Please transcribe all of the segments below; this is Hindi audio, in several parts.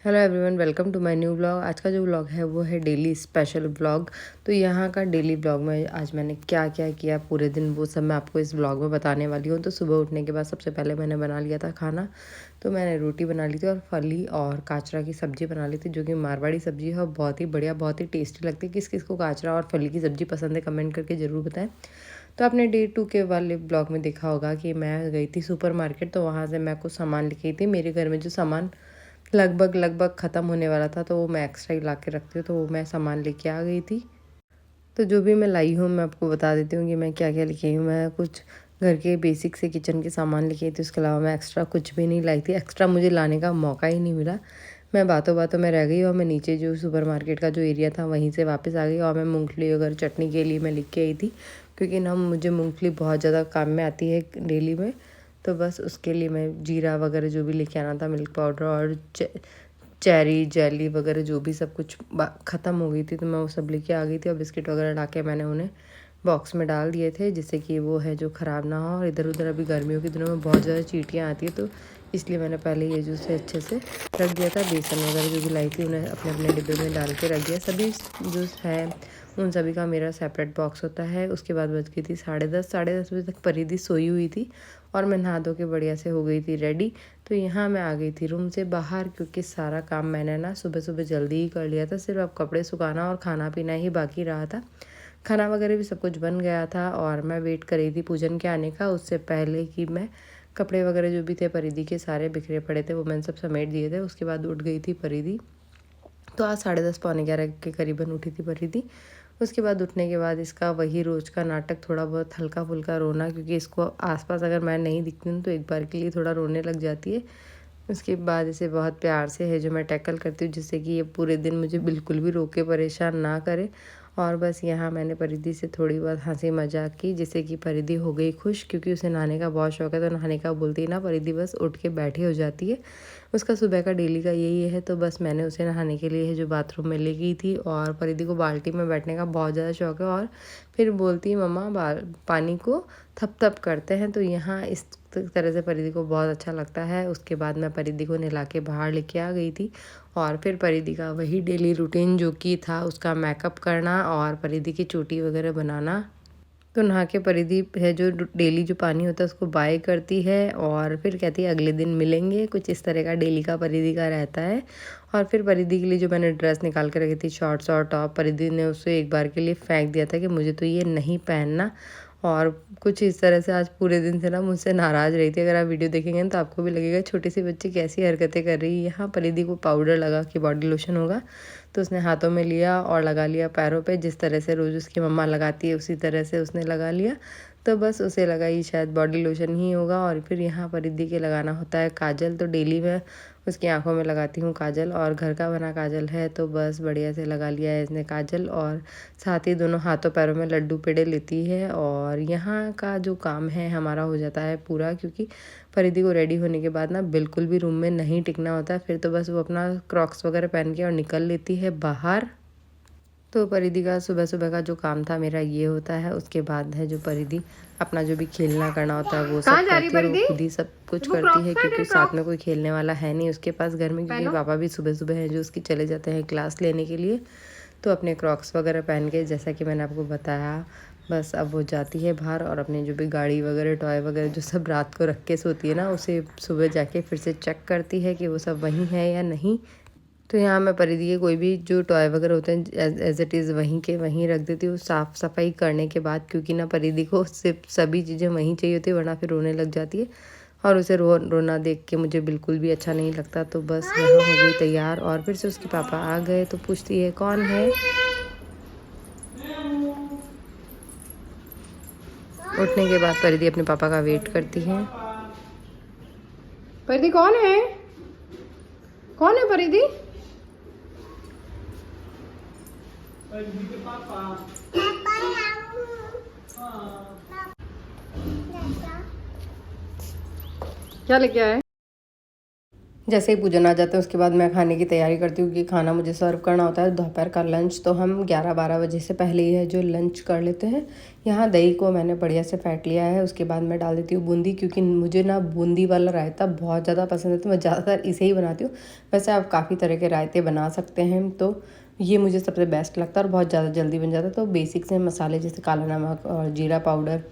Hello everyone, welcome to my new blog. आज का जो ब्लॉग है वो है डेली स्पेशल ब्लॉग। तो यहाँ का डेली ब्लॉग में आज मैंने क्या क्या किया पूरे दिन वो सब मैं आपको इस ब्लॉग में बताने वाली हूँ। तो सुबह उठने के बाद सबसे पहले मैंने बना लिया था खाना। तो मैंने रोटी बना ली थी और फली और काचरा की सब्ज़ी बना ली थी, जो कि मारवाड़ी सब्ज़ी है और बहुत ही बढ़िया, बहुत ही टेस्टी लगती है। किस किस को काचरा और फली की सब्ज़ी पसंद है कमेंट करके ज़रूर बताएं। तो आपने डे 2 के वाले ब्लॉग में देखा होगा कि मैं गई थी सुपर मार्केट। तो वहाँ से मैं कुछ सामान लेके आई थी। मेरे घर में जो सामान लगभग ख़त्म होने वाला था, तो वो मैं एक्स्ट्रा ही ला के रखती हूँ, तो वो मैं सामान लेके आ गई थी। तो जो भी मैं लाई हूँ मैं आपको बता देती हूँ कि मैं क्या क्या लेके आई हूँ। मैं कुछ घर के बेसिक से किचन के सामान लेके आई थी, उसके अलावा मैं एक्स्ट्रा कुछ भी नहीं लाई थी। एक्स्ट्रा मुझे लाने का मौका ही नहीं मिला। मैं बातों बातों में रह गई और मैं नीचे जो सुपर मार्केट का जो एरिया था वहीं से वापस आ गई। और मैं मूँगफली वगैरह चटनी के लिए मैं लेके आई थी, क्योंकि ना मुझे मूँगफली बहुत ज़्यादा काम में आती है डेली में। तो बस उसके लिए मैं जीरा वगैरह जो भी लेके आना था, मिल्क पाउडर और चेरी जेली वगैरह जो भी सब कुछ ख़त्म हो गई थी, तो मैं वो सब लेके आ गई थी। और बिस्किट वगैरह ला के मैंने उन्हें बॉक्स में डाल दिए थे, जिससे कि वो है जो ख़राब ना हो। और इधर उधर अभी गर्मियों के दिनों में बहुत ज़्यादा चींटियाँ आती है, तो इसलिए मैंने पहले ये जूस है अच्छे से रख दिया था। बेसन वगैरह जो भी लाई थी उन्हें अपने अपने डिब्बे में डाल के रख दिया। सभी जूस है उन सभी का मेरा सेपरेट बॉक्स होता है। उसके बाद बज गई थी 10:30। 10:30 बजे तक परिधि सोई हुई थी और मैं नहा धो के बढ़िया से हो गई थी रेडी। तो यहाँ मैं आ गई थी रूम से बाहर, क्योंकि सारा काम मैंने ना सुबह सुबह जल्दी ही कर लिया था। सिर्फ अब कपड़े सुखाना और खाना पीना ही बाकी रहा था। खाना वगैरह भी सब कुछ बन गया था और मैं वेट कर रही थी पूजन के आने का। उससे पहले कि मैं कपड़े वगैरह जो भी थे परिधि के सारे बिखरे पड़े थे वो मैंने सब समेट दिए थे। उसके बाद उठ गई थी परिधि। तो आज 10:30 पौने 11 के करीबन उठी थी परिधि। उसके बाद उठने के बाद इसका वही रोज़ का नाटक, थोड़ा बहुत हल्का फुल्का रोना, क्योंकि इसको आसपास अगर मैं नहीं दिखती हूँ तो एक बार के लिए थोड़ा रोने लग जाती है। उसके बाद इसे बहुत प्यार से है जो मैं टैकल करती हूँ, जिससे कि ये पूरे दिन मुझे बिल्कुल भी रोके परेशान ना करे। और बस यहाँ मैंने परिधि से थोड़ी बहुत हंसी मजाक की, जिससे कि परिधि हो गई खुश, क्योंकि उसे नहाने का बहुत शौक है। तो नहाने का बोलती ही ना परिधि बस उठ के बैठी हो जाती है। उसका सुबह का डेली का यही है। तो बस मैंने उसे नहाने के लिए है जो बाथरूम में ले गई थी। और परिधि को बाल्टी में बैठने का बहुत ज़्यादा शौक है और फिर बोलती है मम्मा पानी को थप थप करते हैं। तो यहाँ इस तरह से परिधि को बहुत अच्छा लगता है। उसके बाद मैं परिधि को नहला के बाहर लेके आ गई थी। और फिर परिधि का वही डेली रूटीन जो कि था, उसका मेकअप करना और परिधि की चोटी वगैरह बनाना। तो नहा के परिधि है जो डेली जो पानी होता है उसको बाय करती है और फिर कहती है अगले दिन मिलेंगे। कुछ इस तरह का डेली का परिधि का रहता है। और फिर परिधि के लिए जो मैंने ड्रेस निकाल के रखी थी, शॉर्ट्स और टॉप, परिधि ने उसे एक बार के लिए फेंक दिया था कि मुझे तो ये नहीं पहनना। और कुछ इस तरह से आज पूरे दिन से ना मुझसे नाराज़ रही थी। अगर आप वीडियो देखेंगे तो आपको भी लगेगा छोटी सी बच्ची कैसी हरकतें कर रही है। यहाँ परिधि को पाउडर लगा कि बॉडी लोशन होगा, तो उसने हाथों में लिया और लगा लिया पैरों पे। जिस तरह से रोज़ उसकी मम्मा लगाती है उसी तरह से उसने लगा लिया। तो बस उसे लगा ये शायद बॉडी लोशन ही होगा। और फिर यहाँ परिधि के लगाना होता है काजल। तो डेली मैं उसकी आंखों में लगाती हूँ काजल, और घर का बना काजल है तो बस बढ़िया से लगा लिया है इसने काजल। और साथ ही दोनों हाथों पैरों में लड्डू पेड़े लेती है। और यहाँ का जो काम है हमारा हो जाता है पूरा, क्योंकि परिधि को रेडी होने के बाद ना बिल्कुल भी रूम में नहीं टिकना होता है। फिर तो बस वो अपना क्रॉक्स वगैरह पहन के और निकल लेती है बाहर। तो परिधि का सुबह सुबह का जो काम था मेरा ये होता है। उसके बाद है जो परिधि अपना जो भी खेलना करना होता है वो सब करती है, और वो खुद ही सब कुछ करती है, क्योंकि साथ में कोई खेलने वाला है नहीं उसके पास घर में, क्योंकि पापा भी सुबह सुबह है जो उसकी चले जाते हैं क्लास लेने के लिए। तो अपने क्रॉक्स वगैरह पहन के, जैसा कि मैंने आपको बताया, बस अब वो जाती है बाहर और अपने जो भी गाड़ी वगैरह टॉय वगैरह जो सब रात को रख के सोती है ना, उसे सुबह जाके फिर से चेक करती है कि वो सब वहीं है या नहीं। तो यहाँ मैं परिधि के कोई भी जो टॉय वगैरह होते हैं एज इट इज़ वहीं के वहीं रख देती हूँ साफ़ सफाई करने के बाद, क्योंकि ना परिधि को सिर्फ सभी चीज़ें वहीं चाहिए होती है, वरना फिर रोने लग जाती है। और उसे रोना देख के मुझे बिल्कुल भी अच्छा नहीं लगता। तो बस यहाँ हो गई तैयार और फिर से उसके पापा आ गए। तो पूछती है कौन है। उठने के बाद परिधि अपने पापा का वेट करती है। परिधि कौन है, कौन है परिधि? परिधि के पापा। क्या लेके आए? जैसे ही पूजन आ जाते हैं उसके बाद मैं खाने की तैयारी करती हूँ कि खाना मुझे सर्व करना होता है दोपहर का लंच। तो हम 11-12 बजे से पहले ही है जो लंच कर लेते हैं। यहाँ दही को मैंने बढ़िया से फेंट लिया है, उसके बाद मैं डाल देती हूँ बूंदी, क्योंकि मुझे ना बूंदी वाला रायता बहुत ज़्यादा पसंद है तो मैं ज़्यादातर इसे ही बनाती हूँ। वैसे आप काफ़ी तरह के रायते बना सकते हैं, तो ये मुझे सबसे बेस्ट लगता है और बहुत ज़्यादा जल्दी बन जाता है। तो बेसिक से मसाले जैसे काला नमक और जीरा पाउडर,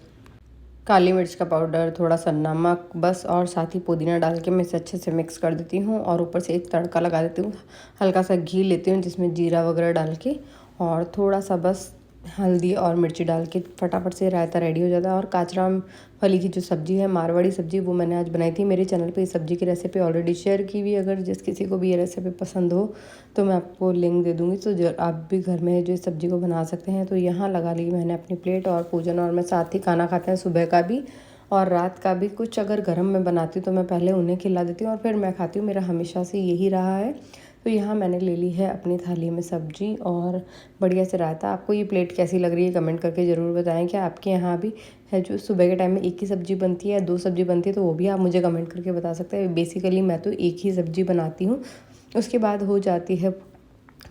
काली मिर्च का पाउडर, थोड़ा सा नमक बस, और साथ ही पुदीना डाल के मैं इसे अच्छे से मिक्स कर देती हूँ और ऊपर से एक तड़का लगा देती हूँ। हल्का सा घी लेती हूँ जिसमें जीरा वगैरह डाल के और थोड़ा सा बस हल्दी और मिर्ची डाल के फटाफट से रायता रेडी हो जाता है। और काचराम फली की जो सब्ज़ी है, मारवाड़ी सब्ज़ी, वो मैंने आज बनाई थी। मेरे चैनल पे इस सब्ज़ी की रेसिपी ऑलरेडी शेयर की हुई, अगर जिस किसी को भी ये रेसिपी पसंद हो तो मैं आपको लिंक दे दूँगी, तो जो आप भी घर में जो इस सब्ज़ी को बना सकते हैं। तो यहाँ लगा ली मैंने अपनी प्लेट और पूजन, और मैं साथ ही खाना खाते हैं सुबह का भी और रात का भी। कुछ अगर गर्म मैं बनाती हूँ तो मैं पहले उन्हें खिला देती हूँ और फिर मैं खाती हूँ, मेरा हमेशा से यही रहा है। तो यहाँ मैंने ले ली है अपनी थाली में सब्जी और बढ़िया से रायता। आपको ये प्लेट कैसी लग रही है कमेंट करके ज़रूर बताएं। क्या आपके यहाँ भी है जो सुबह के टाइम में एक ही सब्ज़ी बनती है या 2 सब्ज़ी बनती है, तो वो भी आप मुझे कमेंट करके बता सकते हैं। बेसिकली मैं तो एक ही सब्ज़ी बनाती हूँ। उसके बाद हो जाती है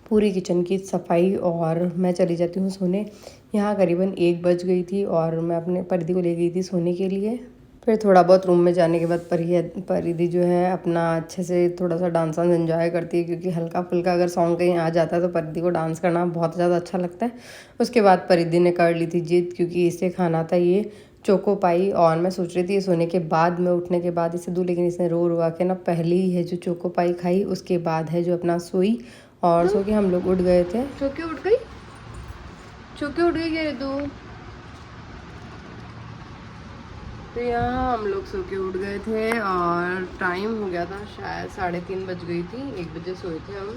पूरी किचन की सफाई और मैं चली जाती हूँ सोने। यहाँ करीबन 1 बज गई थी और मैं अपने परिधि को ले गई थी सोने के लिए। फिर थोड़ा बहुत रूम में जाने के बाद परिधि जो है अपना अच्छे से थोड़ा सा डांस वांस एंजॉय करती है, क्योंकि हल्का फुल्का अगर सॉन्ग कहीं आ जाता है तो परिधि को डांस करना बहुत ज़्यादा अच्छा लगता है। उसके बाद परिधि ने कर ली थी जिद, क्योंकि इसे खाना था ये चोको पाई, और मैं सोच रही थी ये सोने के बाद मैं उठने के बाद इसे दूँ, लेकिन इसने रो रुआ के ना पहले ही है जो चोको पाई खाई, उसके बाद है जो अपना सोई। और सो के हम लोग उठ गए थे। चोके उठ गई, चोके उठ गई क्या तू? तो यहाँ हम लोग सो के उठ गए थे और टाइम हो गया था शायद 3:30 बज गई थी, 1 बजे सोए थे हम।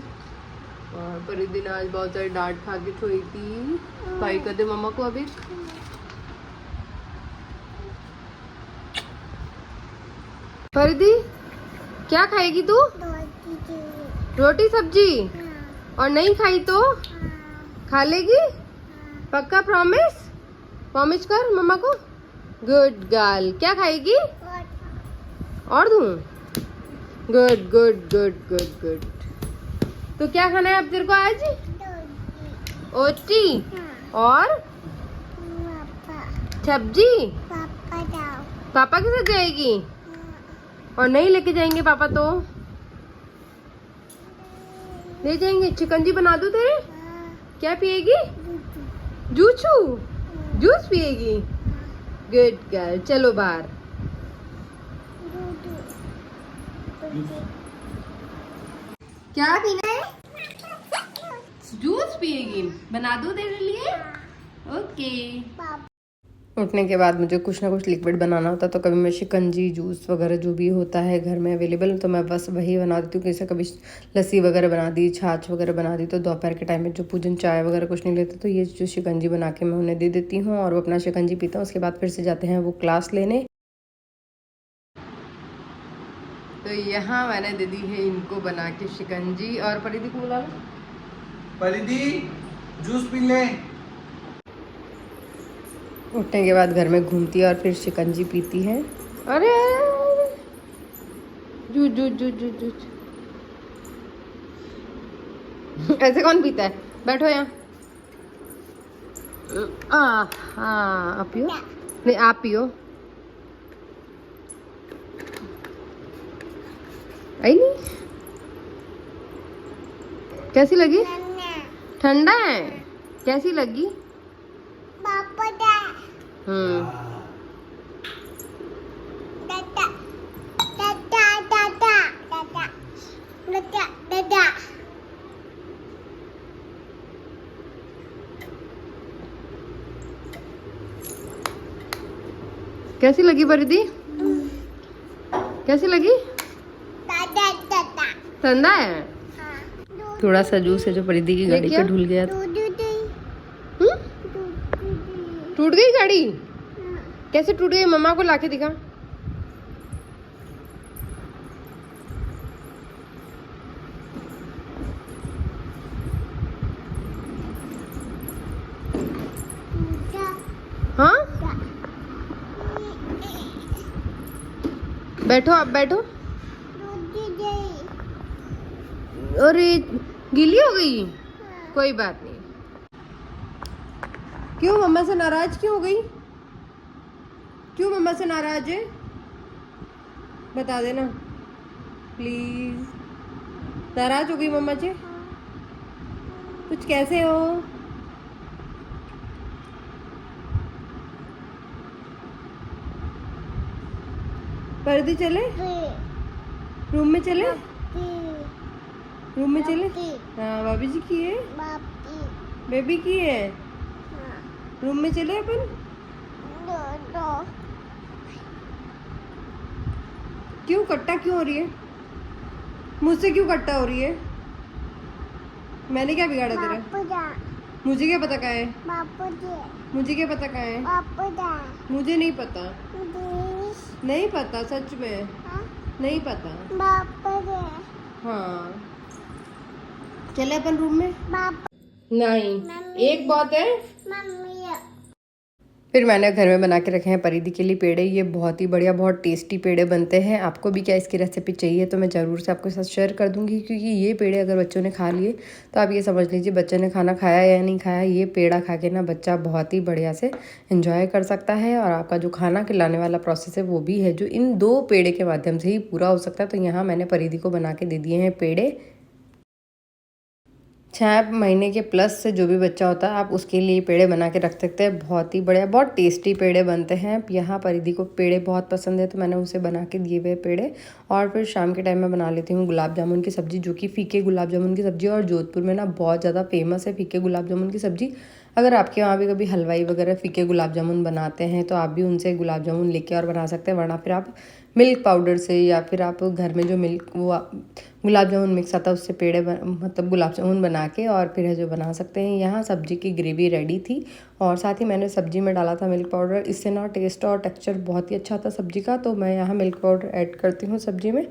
और परिधि ने आज बहुत सारी डांट खा के सोई थी। भाई कर दे मम्मा को अभी। परिधि क्या खाएगी तू? रोटी सब्जी। और नहीं खाई तो खा लेगी? पक्का प्रॉमिस? प्रॉमिस कर मम्मा को। Good girl. क्या खाएगी? और दूँ? Good good good good good. तो क्या खाना है अब तेरे को आज? ओटी और सब्जी। पापा के साथ जाएगी? और नहीं लेके जाएंगे पापा तो ले जाएंगे। चिकन जी बना दूँ तेरे? क्या पिएगी? जूसू? जूस पिएगी? Good girl. चलो बाहर। क्या पीना है? जूस पिएगी? बना दूँ तेरे लिए? ओके। उठने के बाद मुझे कुछ ना कुछ लिक्विड बनाना होता है, तो कभी मैं शिकंजी, जूस वगैरह जो भी होता है घर में अवेलेबल, तो मैं बस वही बना देती हूँ। जैसे कभी लस्सी वगैरह बना दी, छाछ वगैरह बना दी। तो दोपहर के टाइम में जो पूजन चाय वगैरह कुछ नहीं लेते, तो ये जो शिकंजी बना के मैं उन्हें दे देती हूँ और वो अपना शिकंजी पीता हूँ। उसके बाद फिर से जाते हैं वो क्लास लेने। तो यहाँ मैंने दे दी है इनको बना के शिकंजी। और परिधि को बुला लो। परिधि जूस पी ले। उठने के बाद घर में घूमती है और फिर शिकंजी पीती है। अरे जू जू जू जू जू ऐसे कौन पीता है? बैठो यहाँ। हाँ आप पियो। नहीं आप पियो। आई नहीं। कैसी लगी? ठंडा है। कैसी लगी? कैसी लगी परिधि? कैसी लगी? ठंडा है। थोड़ा सा जूस है जो परिधि की गाड़ी पे ढुल गया था। टूट गई गाड़ी? कैसे टूट गई? मम्मा को लाके दिखा। हाँ बैठो, आप बैठो। और ये गीली हो गई, कोई बात नहीं। क्यों मम्मा से नाराज क्यों हो गई? क्यों मम्मा से नाराज है? बता देना प्लीज। नाराज हो गई मम्मा से? कुछ कैसे हो? पर्दे चले, रूम में चले, रूम में चले। हाँ भाभी जी की है, बेबी की है। रूम में चले अपन। क्यों कट्टा क्यों हो रही है? मुझसे क्यों कट्टा हो रही है? मैंने क्या बिगाड़ा तेरा? मुझे क्या पता कहाँ है? मुझे क्या पता कहाँ है? मुझे नहीं पता, नहीं पता सच में, नहीं पता। हाँ चले अपन रूम में। नहीं एक बात है। फिर मैंने घर में बना के रखे हैं परिधि के लिए पेड़े। ये बहुत ही बढ़िया, बहुत टेस्टी पेड़े बनते हैं। आपको भी क्या इसकी रेसिपी चाहिए तो मैं ज़रूर से आपके साथ शेयर कर दूंगी, क्योंकि ये पेड़े अगर बच्चों ने खा लिए तो आप ये समझ लीजिए बच्चे ने खाना खाया या नहीं खाया। ये पेड़ा खा के ना बच्चा बहुत ही बढ़िया से एंजॉय कर सकता है, और आपका जो खाना खिलाने वाला प्रोसेस है वो भी है जो इन 2 पेड़े के माध्यम से ही पूरा हो सकता है। तो यहाँ मैंने परिधि को बना के दे दिए हैं पेड़े। 6 महीने के प्लस से जो भी बच्चा होता है आप उसके लिए पेड़े बना के रख सकते हैं। बहुत ही बढ़िया, बहुत टेस्टी पेड़े बनते हैं। यहाँ परिधि को पेड़े बहुत पसंद है तो मैंने उसे बना के दिए हुए पेड़े। और फिर शाम के टाइम में बना लेती हूँ गुलाब जामुन की सब्ज़ी, जो कि फीके गुलाब जामुन की सब्ज़ी। और जोधपुर में ना बहुत ज़्यादा फेमस है फीके गुलाब जामुन की सब्ज़ी। अगर आपके वहाँ भी कभी हलवाई वगैरह फीके गुलाब जामुन बनाते हैं तो आप भी उनसे गुलाब जामुन लेके और बना सकते हैं, वरना फिर आप मिल्क पाउडर से या फिर आप घर में जो मिल्क वो गुलाब जामुन मिक्स आता है उससे पेड़े मतलब गुलाब जामुन बना के और फिर है जो बना सकते हैं। यहाँ सब्जी की ग्रेवी रेडी थी और साथ ही मैंने सब्जी में डाला था मिल्क पाउडर। इससे ना टेस्ट और टेक्सचर बहुत ही अच्छा आता है सब्जी का। तो मैं यहाँ मिल्क पाउडर ऐड करती हूँ सब्जी में।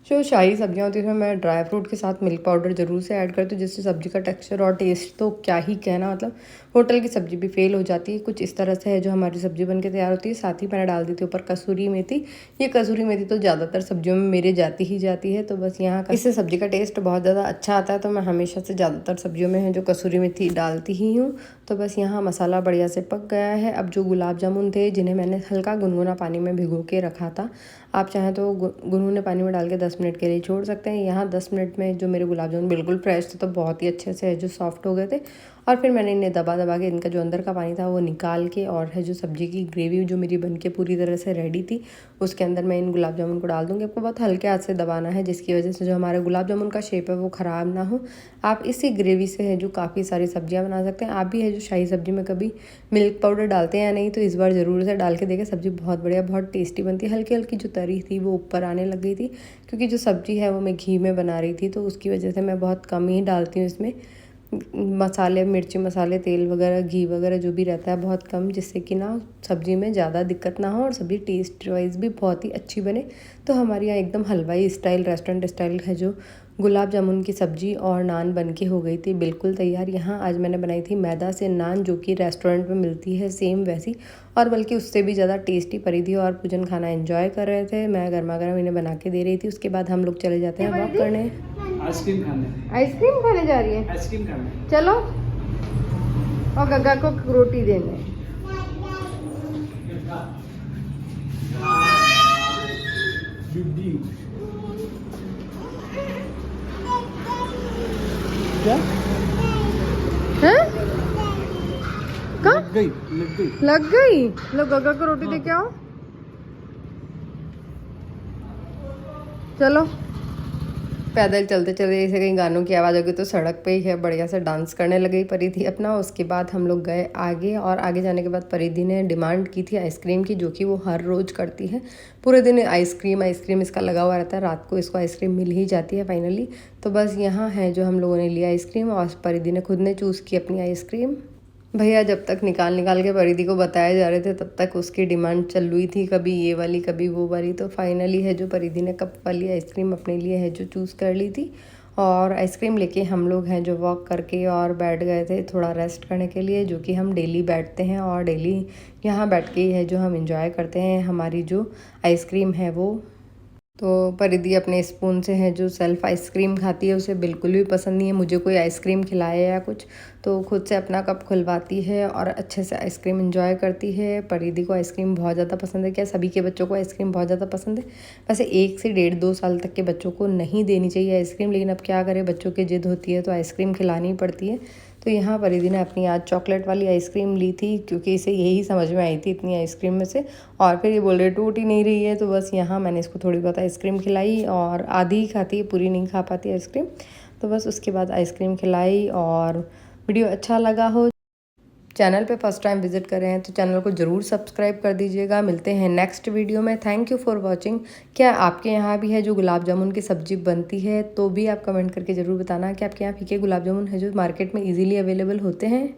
जो शाही सब्जियाँ होती हैं उसमें मैं ड्राई फ्रूट के साथ मिल्क पाउडर ज़रूर से ऐड करती हूँ, जिससे सब्ज़ी का टेक्सचर और टेस्ट तो क्या ही कहना, मतलब होटल की सब्ज़ी भी फेल हो जाती है। कुछ इस तरह से है जो हमारी सब्ज़ी बन के तैयार होती है। साथ ही मैंने डाल दी थी ऊपर कसूरी मेथी। ये कसूरी मेथी तो ज़्यादातर सब्जियों में मेरे जाती ही जाती है, तो बस यहाँ इससे सब्ज़ी का टेस्ट बहुत ज़्यादा अच्छा आता है। तो मैं हमेशा से ज़्यादातर सब्जियों में है जो कसूरी मेथी डालती ही हूँ। तो बस यहाँ मसाला बढ़िया से पक गया है। अब जो गुलाब जामुन थे जिन्हें मैंने हल्का गुनगुना पानी में भिगो के रखा था, आप चाहें तो गुनगुने पानी में डाल के 10 मिनट के लिए छोड़ सकते हैं। यहाँ 10 मिनट में जो मेरे गुलाब जामुन बिल्कुल फ्रेश थे तो बहुत ही अच्छे से जो सॉफ्ट हो गए थे। और फिर मैंने इन्हें दबा दबा के इनका जो अंदर का पानी था वो निकाल के, और है जो सब्ज़ी की ग्रेवी जो मेरी बन के पूरी तरह से रेडी थी उसके अंदर मैं इन गुलाब जामुन को डाल दूँगी। आपको बहुत हल्के हाथ से दबाना है, जिसकी वजह से जो हमारे गुलाब जामुन का शेप है वो ख़राब ना हो। आप इसी ग्रेवी से है जो काफ़ी सारी सब्जियाँ बना सकते हैं। आप भी है जो शाही सब्ज़ी में कभी मिल्क पाउडर डालते हैं या नहीं, तो इस बार ज़रूर से डाल के देखें। सब्ज़ी बहुत बढ़िया, बहुत टेस्टी बनती है। हल्की हल्की जो तरी थी वो ऊपर आने लग गई थी, क्योंकि जो सब्ज़ी है वो मैं घी में बना रही थी, तो उसकी वजह से मैं बहुत कम ही डालती हूँ इसमें मसाले, मिर्ची मसाले, तेल वगैरह, घी वगैरह जो भी रहता है बहुत कम, जिससे कि ना सब्ज़ी में ज़्यादा दिक्कत ना हो और सब्ज़ी टेस्ट वाइज भी बहुत ही अच्छी बने। तो हमारे यहाँ एकदम हलवाई स्टाइल, रेस्टोरेंट स्टाइल है जो गुलाब जामुन की सब्ज़ी और नान बन के हो गई थी बिल्कुल तैयार। यहाँ आज मैंने बनाई थी मैदा से नान, जो कि रेस्टोरेंट में मिलती है सेम वैसी, और बल्कि उससे भी ज़्यादा टेस्टी। परिधि और पूजन खाना एंजॉय कर रहे थे, मैं गर्मा गर्म इन्हें बना के दे रही थी। उसके बाद हम लोग चले जाते हैं वॉक करने। आइसक्रीम खाने। आइसक्रीम खाने जा रही है? आइसक्रीम खाने चलो। और गग्गा को रोटी देने। क्या? हैं? लग गई, लग गई। लग गई? लो गग्गा को रोटी दे के आओ। चलो। पैदल चलते चलते जैसे कहीं गानों की आवाज़ होगी तो सड़क पे ही है, बढ़िया से डांस करने लगी परिधि अपना। उसके बाद हम लोग गए आगे, और आगे जाने के बाद परिधि ने डिमांड की थी आइसक्रीम की, जो कि वो हर रोज़ करती है। पूरे दिन आइसक्रीम आइसक्रीम इसका लगा हुआ रहता है, रात को इसको आइसक्रीम मिल ही जाती है फाइनली। तो बस यहाँ है जो हम लोगों ने लिया आइसक्रीम, और परिधि ने खुद ने चूज़ की अपनी आइसक्रीम। भैया जब तक निकाल के परिधि को बताए जा रहे थे तब तक उसकी डिमांड चल रही थी, कभी ये वाली कभी वो वाली। तो फाइनली है जो परिधि ने कप वाली आइसक्रीम अपने लिए है जो चूज़ कर ली थी। और आइसक्रीम लेके हम लोग हैं जो वॉक करके और बैठ गए थे थोड़ा रेस्ट करने के लिए, जो कि हम डेली बैठते हैं और डेली यहाँ बैठ के ही है जो हम इंजॉय करते हैं। हमारी जो आइसक्रीम है वो तो परिधि अपने स्पून से है जो सेल्फ आइसक्रीम खाती है, उसे बिल्कुल भी पसंद नहीं है मुझे कोई आइसक्रीम खिलाए या कुछ, तो खुद से अपना कप खुलवाती है और अच्छे से आइसक्रीम एंजॉय करती है। परिधि को आइसक्रीम बहुत ज़्यादा पसंद है, क्या सभी के बच्चों को आइसक्रीम बहुत ज़्यादा पसंद है। वैसे 1 से 1.5-2 साल तक के बच्चों को नहीं देनी चाहिए आइसक्रीम, लेकिन अब क्या करें, बच्चों की ज़िद होती है तो आइसक्रीम खिलानी पड़ती है। तो यहाँ परिधि ने अपनी आज चॉकलेट वाली आइसक्रीम ली थी, क्योंकि इसे यही समझ में आई थी इतनी आइसक्रीम में से, और फिर ये बोल रही टूट ही नहीं रही है, तो बस यहाँ मैंने इसको थोड़ी बहुत आइसक्रीम खिलाई, और आधी ही खाती है, पूरी नहीं खा पाती आइसक्रीम, तो बस उसके बाद आइसक्रीम खिलाई। और वीडियो अच्छा लगा हो, चैनल पे फर्स्ट टाइम विजिट कर रहे हैं तो चैनल को ज़रूर सब्सक्राइब कर दीजिएगा। मिलते हैं नेक्स्ट वीडियो में। Thank you for watching. क्या आपके यहाँ भी है जो गुलाब जामुन की सब्ज़ी बनती है, तो भी आप कमेंट करके ज़रूर बताना कि आपके यहाँ फीके गुलाब जामुन है जो मार्केट में इजीली अवेलेबल होते हैं।